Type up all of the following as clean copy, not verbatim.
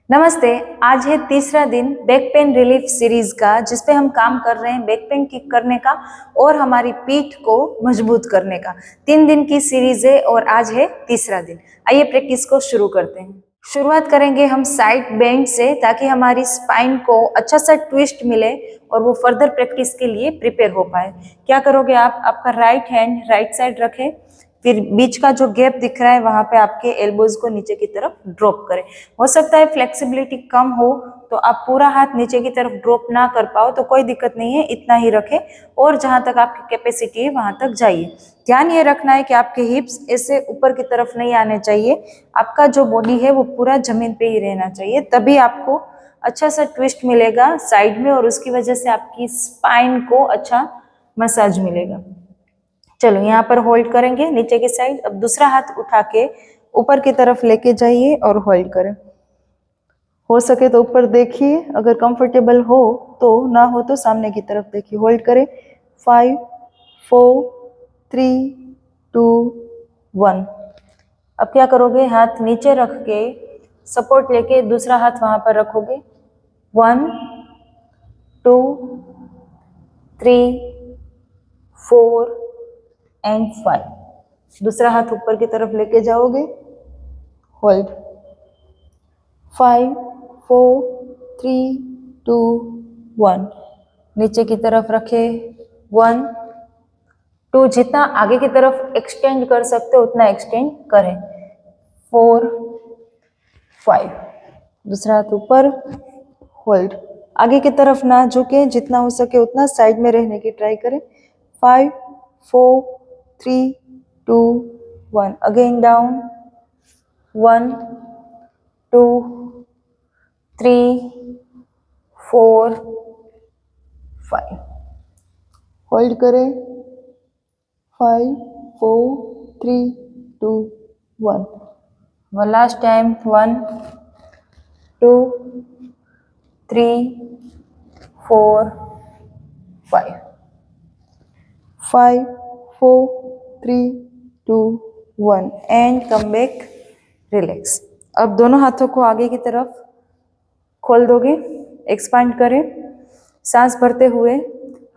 नमस्ते। आज है तीसरा दिन बैक पेन रिलीफ सीरीज का, जिसपे हम काम कर रहे हैं बैक पेन किक करने का और हमारी पीठ को मजबूत करने का। 3 दिन की सीरीज है और आज है तीसरा दिन। आइए प्रैक्टिस को शुरू करते हैं। शुरुआत करेंगे हम साइड बेंड से, ताकि हमारी स्पाइन को अच्छा सा ट्विस्ट मिले और वो फर्दर प्रैक्टिस के लिए प्रिपेयर हो पाए। क्या करोगे आप, आपका राइट हैंड राइट साइड रखें, फिर बीच का जो गैप दिख रहा है वहां पे आपके एल्बोज को नीचे की तरफ ड्रॉप करें। हो सकता है फ्लेक्सिबिलिटी कम हो तो आप पूरा हाथ नीचे की तरफ ड्रॉप ना कर पाओ, तो कोई दिक्कत नहीं है, इतना ही रखें और जहां तक आपकी कैपेसिटी है वहां तक जाइए। ध्यान ये रखना है कि आपके हिप्स ऐसे ऊपर की तरफ नहीं आने चाहिए, आपका जो बॉडी है वो पूरा जमीन पे ही रहना चाहिए, तभी आपको अच्छा सा ट्विस्ट मिलेगा साइड में और उसकी वजह से आपकी स्पाइन को अच्छा मसाज मिलेगा। चलो यहाँ पर होल्ड करेंगे नीचे की साइड। अब दूसरा हाथ उठा के ऊपर की तरफ लेके जाइए और होल्ड करें। हो सके तो ऊपर देखिए, अगर कंफर्टेबल हो तो, ना हो तो सामने की तरफ देखिए। होल्ड करें। 5 4 3 2 1। अब क्या करोगे, हाथ नीचे रख के सपोर्ट लेके दूसरा हाथ वहां पर रखोगे। 1 2 3 4 एंड 5। दूसरा हाथ ऊपर की तरफ लेके जाओगे। होल्ड। 5 4 3 2 1। नीचे की तरफ रखे। 1 2। जितना आगे की तरफ एक्सटेंड कर सकते हो उतना एक्सटेंड करें। 4 5। दूसरा हाथ ऊपर। होल्ड। आगे की तरफ ना झुके, जितना हो सके उतना साइड में रहने की ट्राई करें। 5 4 3 2 1। Again down. 1 2 3 4 5। होल्ड करें। 5 4 3 2 1। One last time. 1 2 3 4 5। 5 4 3 2 1 and come back. Relax. अब दोनों हाथों को आगे की तरफ खोल दोगे। एक्सपांड करें। सांस भरते हुए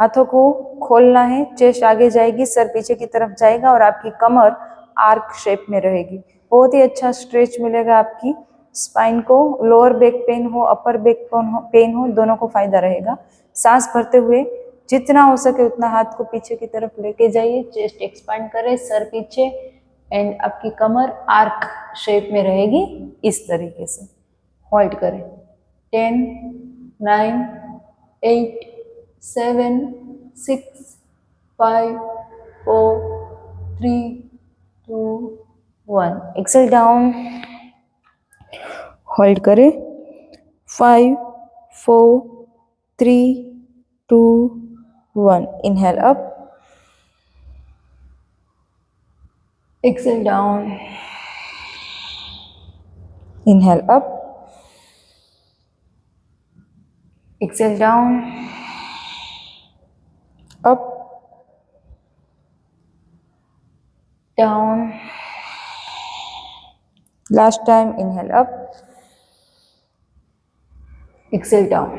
हाथों को खोलना है। चेस्ट आगे जाएगी, सर पीछे की तरफ जाएगा और आपकी कमर आर्क शेप में रहेगी। बहुत ही अच्छा स्ट्रेच मिलेगा आपकी स्पाइन को। लोअर बैक पेन हो, अपर बैक पेन हो, दोनों को फायदा रहेगा। सांस भरते हुए जितना हो सके उतना हाथ को पीछे की तरफ लेके जाइए। चेस्ट एक्सपांड करें, सर पीछे, एंड आपकी कमर आर्क शेप में रहेगी इस तरीके से। होल्ड करें। 10 9 8 7 6 5 4 3 2 1। Exhale down. होल्ड करें। 5 4 3 2 1। Inhale up. Exhale down. Inhale up. Exhale down. Up down. Last time. Inhale up. Exhale down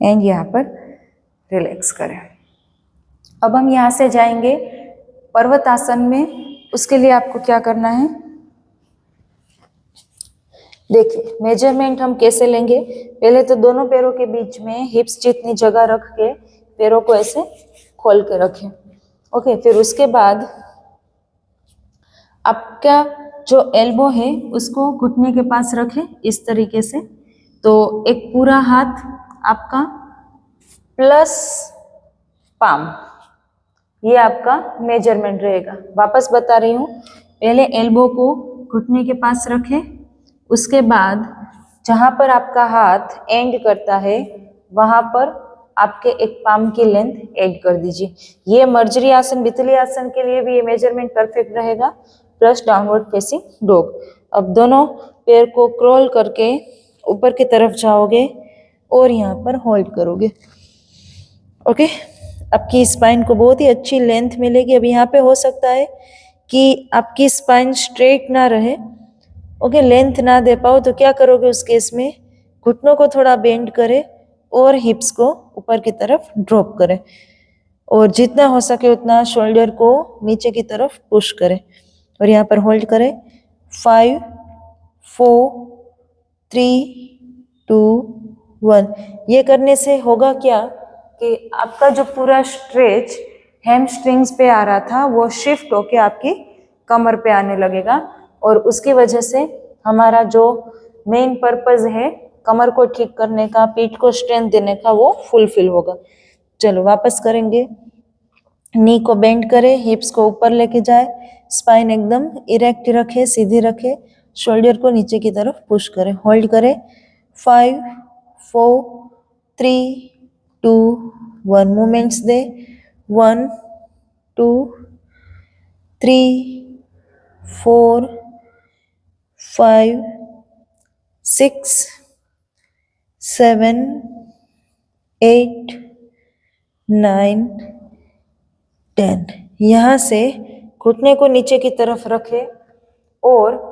and यहाँ पर रिलैक्स करें। अब हम यहाँ से जाएंगे पर्वत आसन में। उसके लिए आपको क्या करना है, देखिए मेजरमेंट हम कैसे लेंगे। पहले तो दोनों पैरों के बीच में हिप्स जितनी जगह रख के पैरों को ऐसे खोल के रखें। ओके, फिर उसके बाद आपका जो एल्बो है उसको घुटने के पास रखें इस तरीके से। तो एक पूरा हाथ आपका प्लस पाम, ये आपका मेजरमेंट रहेगा। वापस बता रही हूँ, पहले एल्बो को घुटने के पास रखें, उसके बाद जहाँ पर आपका हाथ एंड करता है वहाँ पर आपके एक पाम की लेंथ ऐड कर दीजिए। ये मर्जरी आसन, बितली आसन के लिए भी ये मेजरमेंट परफेक्ट रहेगा। Plus downward facing dog. अब दोनों पैर को क्रॉल करके ऊपर की तरफ जाओगे और यहाँ पर होल्ड करोगे। ओके, आपकी स्पाइन को बहुत ही अच्छी लेंथ मिलेगी। अब यहाँ पे हो सकता है कि आपकी स्पाइन स्ट्रेट ना रहे, ओके, लेंथ ना दे पाओ तो क्या करोगे उस केस में, घुटनों को थोड़ा बेंड करे और हिप्स को ऊपर की तरफ ड्रॉप करे और जितना हो सके उतना शोल्डर को नीचे की तरफ पुश करे और यहाँ पर होल्ड करे। 5 4 3 2 1। ये करने से होगा क्या कि आपका जो पूरा स्ट्रेच हैमस्ट्रिंग्स पे आ रहा था वो शिफ्ट होके आपकी कमर पे आने लगेगा और उसकी वजह से हमारा जो मेन पर्पस है कमर को ठीक करने का, पीठ को स्ट्रेंथ देने का, वो फुलफिल होगा। चलो वापस करेंगे। नी को बेंड करे, हिप्स को ऊपर लेके जाए, स्पाइन एकदम इरेक्ट रखे, सीधी रखे, शोल्डर को नीचे की तरफ पुश करे, होल्ड करे। 5 4 3 2 1। मूवमेंट्स दे। 1 2 3 4 5 6 7 8 9 10। यहाँ से घुटने को नीचे की तरफ रखे और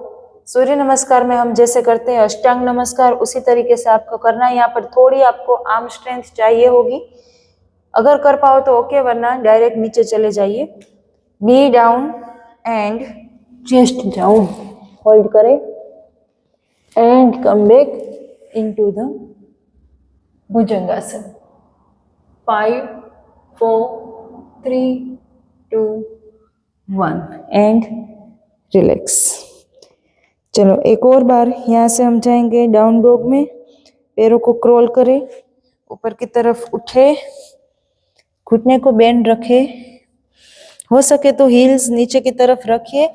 सूर्य नमस्कार में हम जैसे करते हैं अष्टांग नमस्कार, उसी तरीके से आपको करना है। यहाँ पर थोड़ी आपको आर्म स्ट्रेंथ चाहिए होगी, अगर कर पाओ तो ओके, वरना डायरेक्ट नीचे चले जाइए। Knee down and chest down, hold करें and come back into the Bhujangasana. 5 4 3 2 1 and relax. चलो एक और बार यहाँ से हम जाएंगे डाउन डॉग में। पैरों को क्रॉल करें, ऊपर की तरफ उठे, घुटने को बेंड रखे, हो सके तो हील्स नीचे की तरफ रखिए,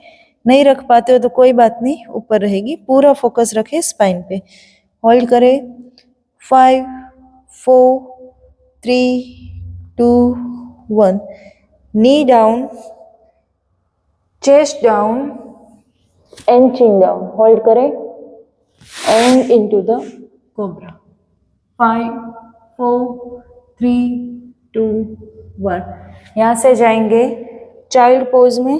नहीं रख पाते हो तो कोई बात नहीं, ऊपर रहेगी। पूरा फोकस रखे स्पाइन पे, होल्ड करें। 5 4 3 2 1। Knee down, chest down and chin down, hold करें एंड इनटू द कोबरा। 5 4 3 2 1। यहाँ से जाएंगे चाइल्ड पोज में।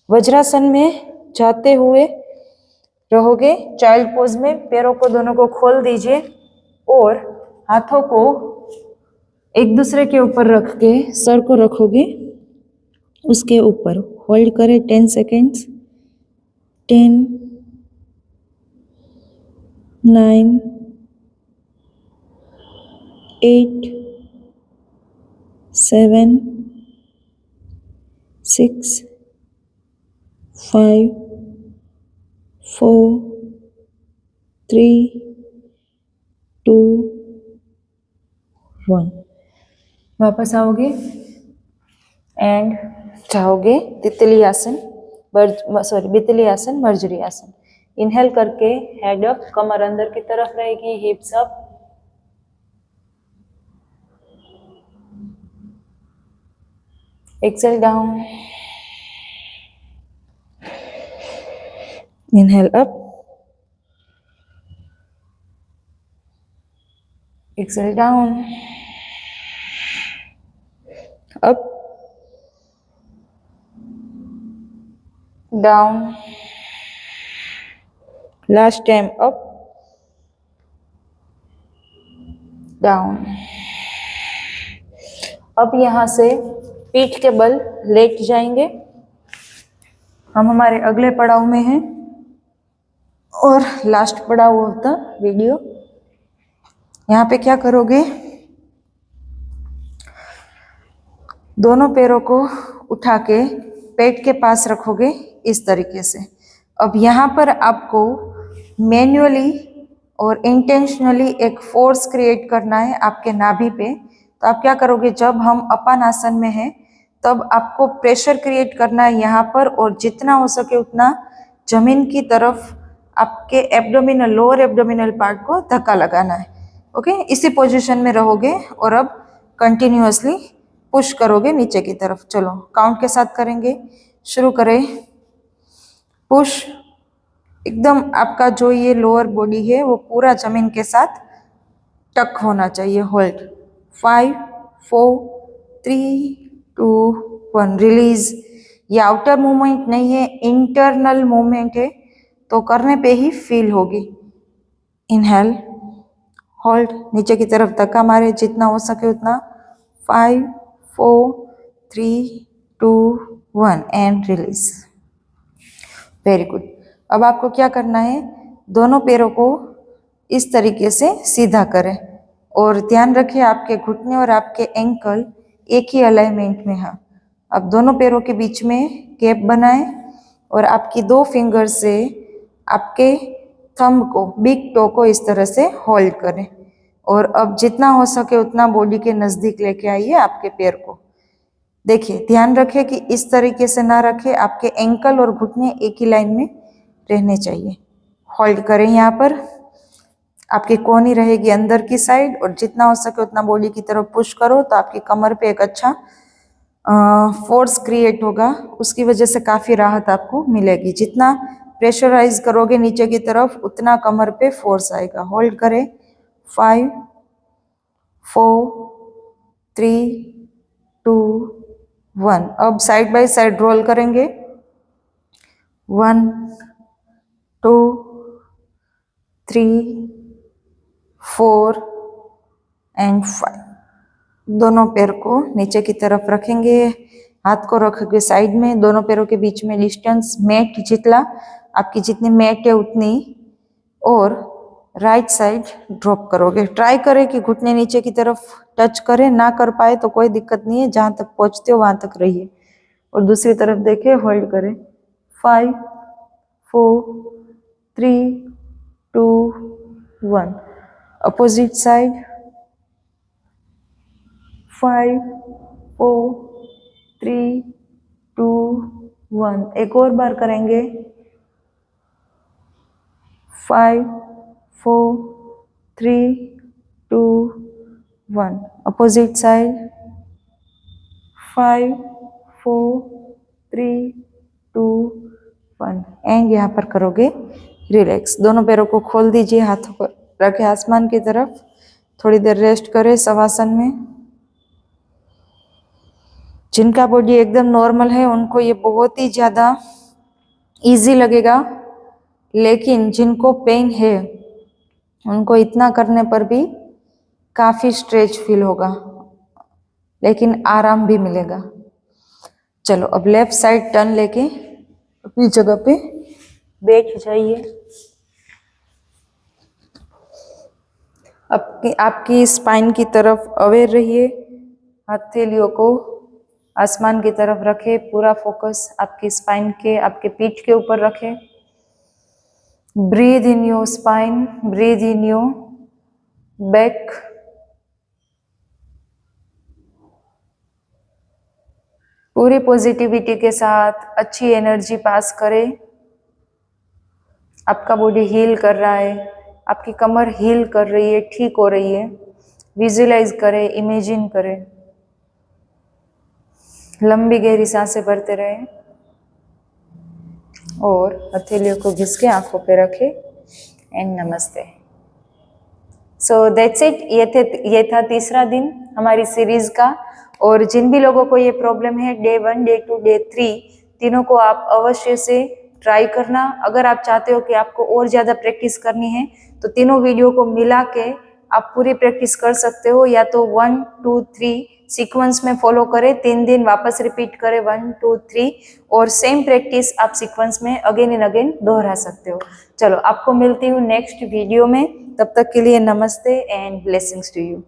वज्रासन में जाते हुए रहोगे चाइल्ड पोज में। पैरों को दोनों को खोल दीजिए और हाथों को एक दूसरे के ऊपर रख के सर को रखोगे उसके ऊपर, होल्ड करें 10 सेकेंड्स। 10 9 8 7 6 5 4 3 2 1। वापस आओगे एंड जाओगे तितली आसन, बितली आसन, मर्जरी आसन। इनहेल करके हेड अप, कमर अंदर की तरफ रहेगी, हिप्स up. Exhale down, inhale up, exhale down, up down, last time up down. अब यहाँ से पीठ के बल लेट जाएंगे। हम हमारे अगले पड़ाव में हैं और लास्ट पड़ाव होता वीडियो। यहाँ पे क्या करोगे, दोनों पैरों को उठा के पेट के पास रखोगे इस तरीके से। अब यहाँ पर आपको मैन्युअली और इंटेंशनली एक फोर्स क्रिएट करना है आपके नाभि पे। तो आप क्या करोगे, जब हम अपान आसन में हैं तब आपको प्रेशर क्रिएट करना है यहाँ पर और जितना हो सके उतना जमीन की तरफ आपके एब्डोमिनल, लोअर एब्डोमिनल पार्ट को धक्का लगाना है। ओके, इसी पोजीशन में रहोगे और अब कंटिन्यूअसली पुश करोगे नीचे की तरफ। चलो काउंट के साथ करेंगे, शुरू करें। पुश, एकदम आपका जो ये लोअर बॉडी है वो पूरा जमीन के साथ टक होना चाहिए। होल्ड 5 4 3 2 1। रिलीज। ये आउटर मूवमेंट नहीं है, इंटरनल मूवमेंट है, तो करने पे ही फील होगी। इनहेल, होल्ड, नीचे की तरफ धक्का मारे जितना हो सके उतना। 5 4 3 2 1 एंड रिलीज। Very good. अब आपको क्या करना है, दोनों पैरों को इस तरीके से सीधा करें और ध्यान रखें आपके घुटने और आपके एंकल एक ही अलाइनमेंट में है। अब दोनों पैरों के बीच में गैप बनाएं और आपकी 2 फिंगर से आपके थंब को, बिग टो को इस तरह से होल्ड करें और अब जितना हो सके उतना बॉडी के नज़दीक लेके आइए आपके पैर को। देखिए, ध्यान रखें कि इस तरीके से ना रखें, आपके एंकल और घुटने एक ही लाइन में रहने चाहिए। होल्ड करें, यहाँ पर आपकी कोहनी रहेगी अंदर की साइड और जितना हो सके उतना बॉडी की तरफ पुश करो तो आपकी कमर पे एक अच्छा फोर्स क्रिएट होगा, उसकी वजह से काफ़ी राहत आपको मिलेगी। जितना प्रेशराइज करोगे नीचे की तरफ उतना कमर पे फोर्स आएगा। होल्ड करें, 5 4 3 2 1। अब साइड बाय साइड रोल करेंगे, 1 2 3 4 एंड 5। दोनों पैर को नीचे की तरफ रखेंगे, हाथ को रखेंगे साइड में, दोनों पैरों के बीच में डिस्टेंस मैट जितना, आपकी जितनी मैट है उतनी, और राइट साइड ड्रॉप करोगे। ट्राई करें कि घुटने नीचे की तरफ टच करें, ना कर पाए तो कोई दिक्कत नहीं है, जहाँ तक पहुँचते हो वहाँ तक रहिए और दूसरी तरफ देखें। होल्ड करें, 5 4 3 2 1। Opposite side, 5 4 3 2 1। एक और बार करेंगे, 5 4 3 2 1। अपोजिट साइड, 5 4 3 2 1 एंड यहाँ पर करोगे रिलैक्स। दोनों पैरों को खोल दीजिए, हाथों को रखें आसमान की तरफ, थोड़ी देर रेस्ट करें शवासन में। जिनका बॉडी एकदम नॉर्मल है उनको ये बहुत ही ज़्यादा इजी लगेगा, लेकिन जिनको पेन है उनको इतना करने पर भी काफ़ी स्ट्रेच फील होगा, लेकिन आराम भी मिलेगा। चलो अब लेफ्ट साइड टर्न लेके अपनी जगह पे बैठ जाइए। आपकी स्पाइन की तरफ अवेयर रहिए, हथेलियों को आसमान की तरफ रखें, पूरा फोकस आपकी स्पाइन के, आपके पीठ के ऊपर रखें। Breathe in your spine, breathe in your back. पूरी पॉजिटिविटी के साथ अच्छी एनर्जी पास करें। आपका बॉडी हील कर रहा है, आपकी कमर हील कर रही है, ठीक हो रही है। विजुअलाइज करें, इमेजिन करें, लंबी गहरी सांसें भरते रहें और हथेलियों को घिस के आंखों पे रखें एंड नमस्ते। So that's it. ये था तीसरा दिन हमारी सीरीज का। और जिन भी लोगों को ये प्रॉब्लम है, डे 1 डे 2 डे 3 तीनों को आप अवश्य से ट्राई करना। अगर आप चाहते हो कि आपको और ज़्यादा प्रैक्टिस करनी है तो तीनों वीडियो को मिला के आप पूरी प्रैक्टिस कर सकते हो, या तो 1 2 3 सीक्वेंस में फॉलो करें, 3 दिन वापस रिपीट करें 1 2 3, और सेम प्रैक्टिस आप सीक्वेंस में अगेन एंड अगेन दोहरा सकते हो। चलो, आपको मिलती हूँ नेक्स्ट वीडियो में, तब तक के लिए नमस्ते एंड ब्लेसिंग्स टू यू।